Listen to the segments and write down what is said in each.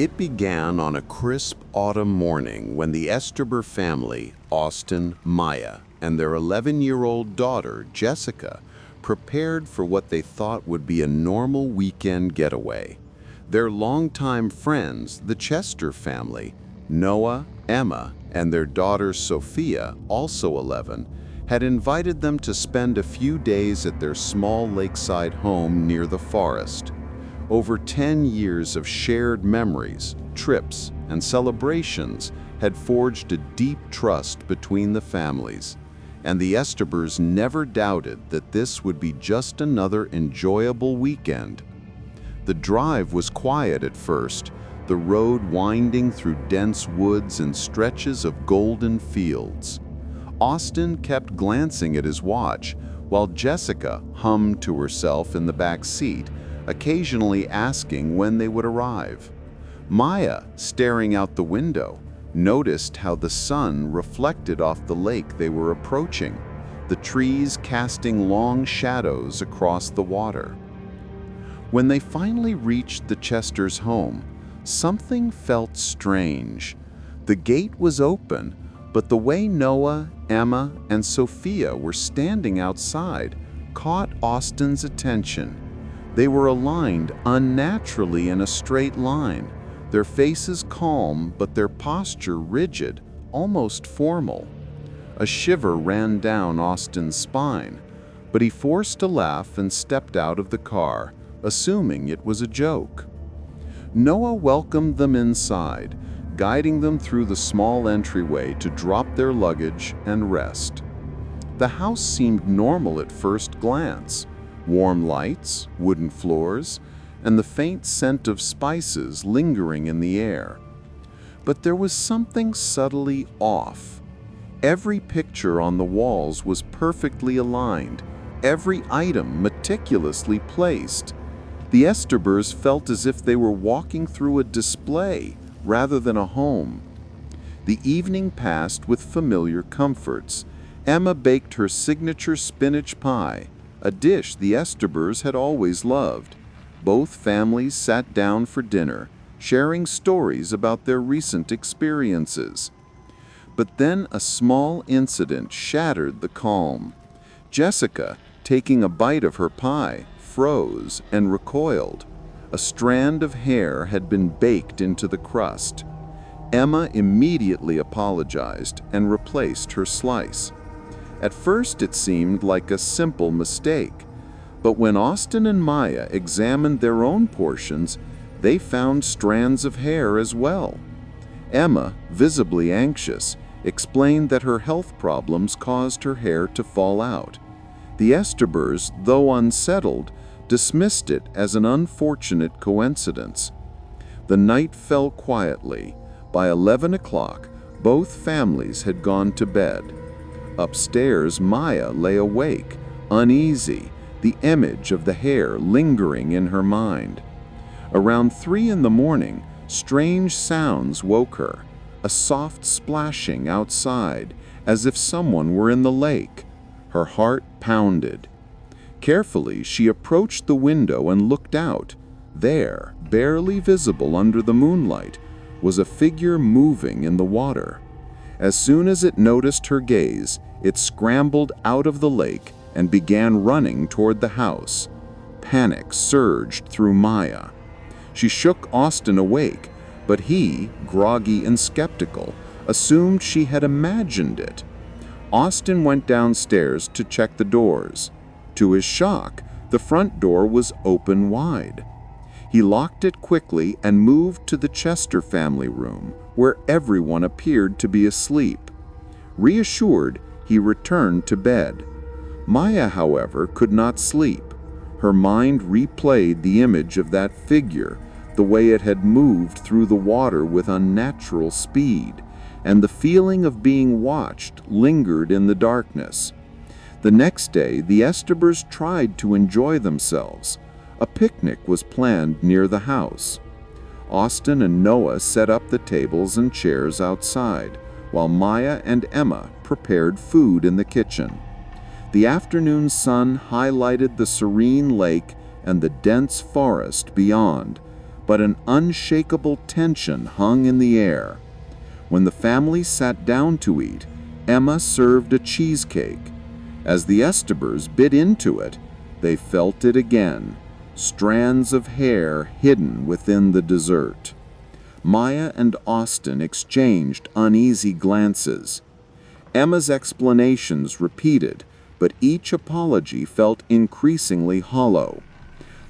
It began on a crisp autumn morning when the Esteber family, Austin, Maya, and their 11-year-old daughter, Jessica, prepared for what they thought would be a normal weekend getaway. Their longtime friends, the Chester family, Noah, Emma, and their daughter Sophia, also 11, had invited them to spend a few days at their small lakeside home near the forest. Over 10 years of shared memories, trips, and celebrations had forged a deep trust between the families, and the Estebers never doubted that this would be just another enjoyable weekend. The drive was quiet at first, the road winding through dense woods and stretches of golden fields. Austin kept glancing at his watch, while Jessica hummed to herself in the back seat, occasionally asking when they would arrive. Maya, staring out the window, noticed how the sun reflected off the lake they were approaching, the trees casting long shadows across the water. When they finally reached the Chesters' home, something felt strange. The gate was open, but the way Noah, Emma, and Sophia were standing outside caught Austin's attention. They were aligned unnaturally in a straight line, their faces calm but their posture rigid, almost formal. A shiver ran down Austin's spine, but he forced a laugh and stepped out of the car, assuming it was a joke. Noah welcomed them inside, guiding them through the small entryway to drop their luggage and rest. The house seemed normal at first glance. Warm lights, wooden floors, and the faint scent of spices lingering in the air. But there was something subtly off. Every picture on the walls was perfectly aligned, every item meticulously placed. The Estebers felt as if they were walking through a display rather than a home. The evening passed with familiar comforts. Emma baked her signature spinach pie, a dish the Estebers had always loved. Both families sat down for dinner, sharing stories about their recent experiences. But then a small incident shattered the calm. Jessica, taking a bite of her pie, froze and recoiled. A strand of hair had been baked into the crust. Emma immediately apologized and replaced her slice. At first it seemed like a simple mistake, but when Austin and Maya examined their own portions, they found strands of hair as well. Emma, visibly anxious, explained that her health problems caused her hair to fall out. The Estebers, though unsettled, dismissed it as an unfortunate coincidence. The night fell quietly. By 11 o'clock, both families had gone to bed. Upstairs, Maya lay awake, uneasy, the image of the hair lingering in her mind. Around 3 in the morning, strange sounds woke her, a soft splashing outside, as if someone were in the lake. Her heart pounded. Carefully, she approached the window and looked out. There, barely visible under the moonlight, was a figure moving in the water. As soon as it noticed her gaze, it scrambled out of the lake and began running toward the house. Panic surged through Maya. She shook Austin awake, but he, groggy and skeptical, assumed she had imagined it. Austin went downstairs to check the doors. To his shock, the front door was open wide. He locked it quickly and moved to the Chester family room, where everyone appeared to be asleep. Reassured, he returned to bed. Maya, however, could not sleep. Her mind replayed the image of that figure, the way it had moved through the water with unnatural speed, and the feeling of being watched lingered in the darkness. The next day, the Estebers tried to enjoy themselves. A picnic was planned near the house. Austin and Noah set up the tables and chairs outside, while Maya and Emma prepared food in the kitchen. The afternoon sun highlighted the serene lake and the dense forest beyond, but an unshakable tension hung in the air. When the family sat down to eat, Emma served a cheesecake. As the Estebers bit into it, they felt it again, strands of hair hidden within the dessert. Maya and Austin exchanged uneasy glances. Emma's explanations repeated, but each apology felt increasingly hollow.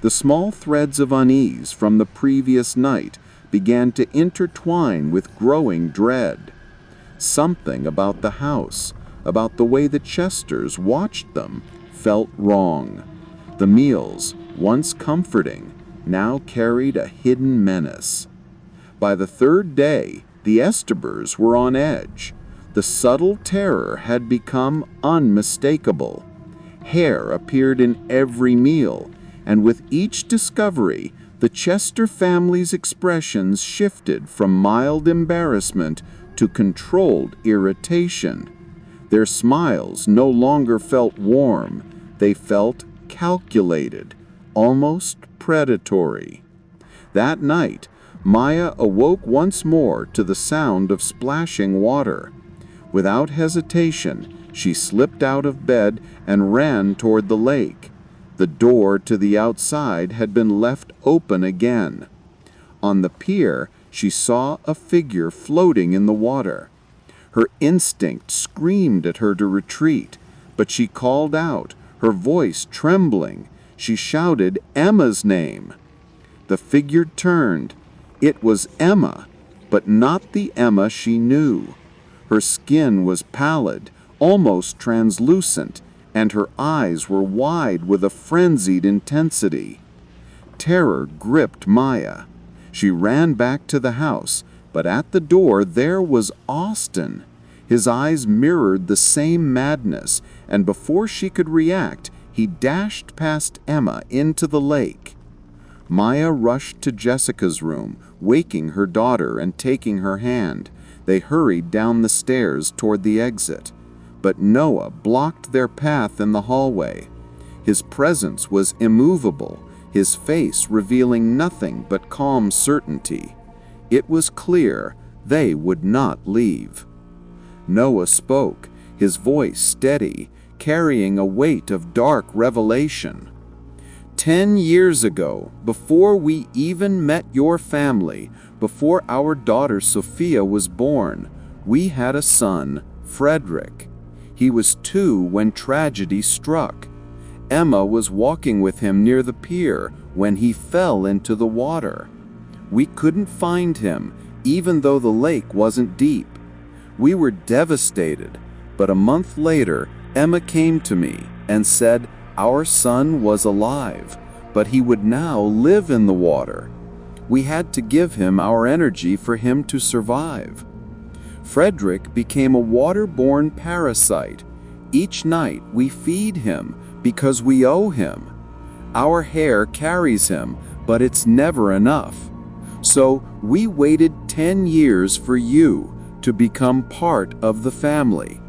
The small threads of unease from the previous night began to intertwine with growing dread. Something about the house, about the way the Chesters watched them, felt wrong. The meals, once comforting, now carried a hidden menace. By the third day, the Estebers were on edge. The subtle terror had become unmistakable. Hair appeared in every meal, and with each discovery, the Chester family's expressions shifted from mild embarrassment to controlled irritation. Their smiles no longer felt warm, they felt calculated, almost predatory. That night, Maya awoke once more to the sound of splashing water. Without hesitation, she slipped out of bed and ran toward the lake. The door to the outside had been left open again. On the pier, she saw a figure floating in the water. Her instinct screamed at her to retreat, but she called out, her voice trembling. She shouted Emma's name. The figure turned. It was Emma, but not the Emma she knew. Her skin was pallid, almost translucent, and her eyes were wide with a frenzied intensity. Terror gripped Maya. She ran back to the house, but at the door there was Austin. His eyes mirrored the same madness, and before she could react, he dashed past Emma into the lake. Maya rushed to Jessica's room, waking her daughter and taking her hand. They hurried down the stairs toward the exit. But Noah blocked their path in the hallway. His presence was immovable, his face revealing nothing but calm certainty. It was clear they would not leave. Noah spoke, his voice steady, carrying a weight of dark revelation. 10 years ago, before we even met your family, before our daughter Sophia was born, we had a son, Frederick. He was 2 when tragedy struck. Emma was walking with him near the pier when he fell into the water. We couldn't find him, even though the lake wasn't deep. We were devastated, but a month later, Emma came to me and said our son was alive, but he would now live in the water. We had to give him our energy for him to survive. Frederick became a water-borne parasite. Each night we feed him because we owe him. Our hair carries him, but it's never enough. So we waited 10 years for you to become part of the family.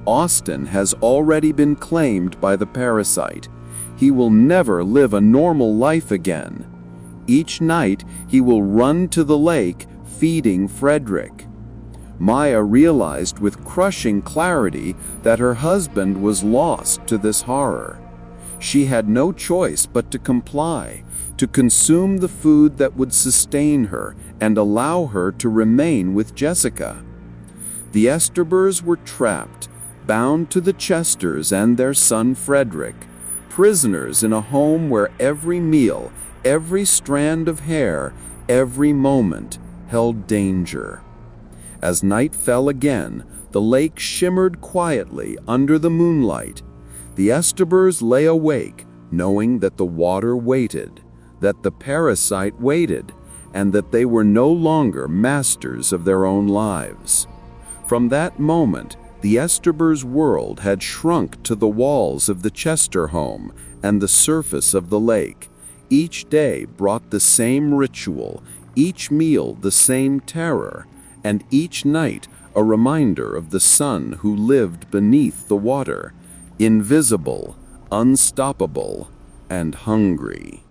Austin has already been claimed by the parasite. He will never live a normal life again. Each night he will run to the lake feeding Frederick. Maya realized with crushing clarity that her husband was lost to this horror. She had no choice but to comply, to consume the food that would sustain her and allow her to remain with Jessica. The Estebers were trapped, bound to the Chesters and their son Frederick, prisoners in a home where every meal, every strand of hair, every moment held danger. As night fell again, the lake shimmered quietly under the moonlight. The Estebers lay awake, knowing that the water waited, that the parasite waited, and that they were no longer masters of their own lives. From that moment, the Estebers' world had shrunk to the walls of the Chester home and the surface of the lake. Each day brought the same ritual, each meal the same terror, and each night a reminder of the son who lived beneath the water, invisible, unstoppable, and hungry.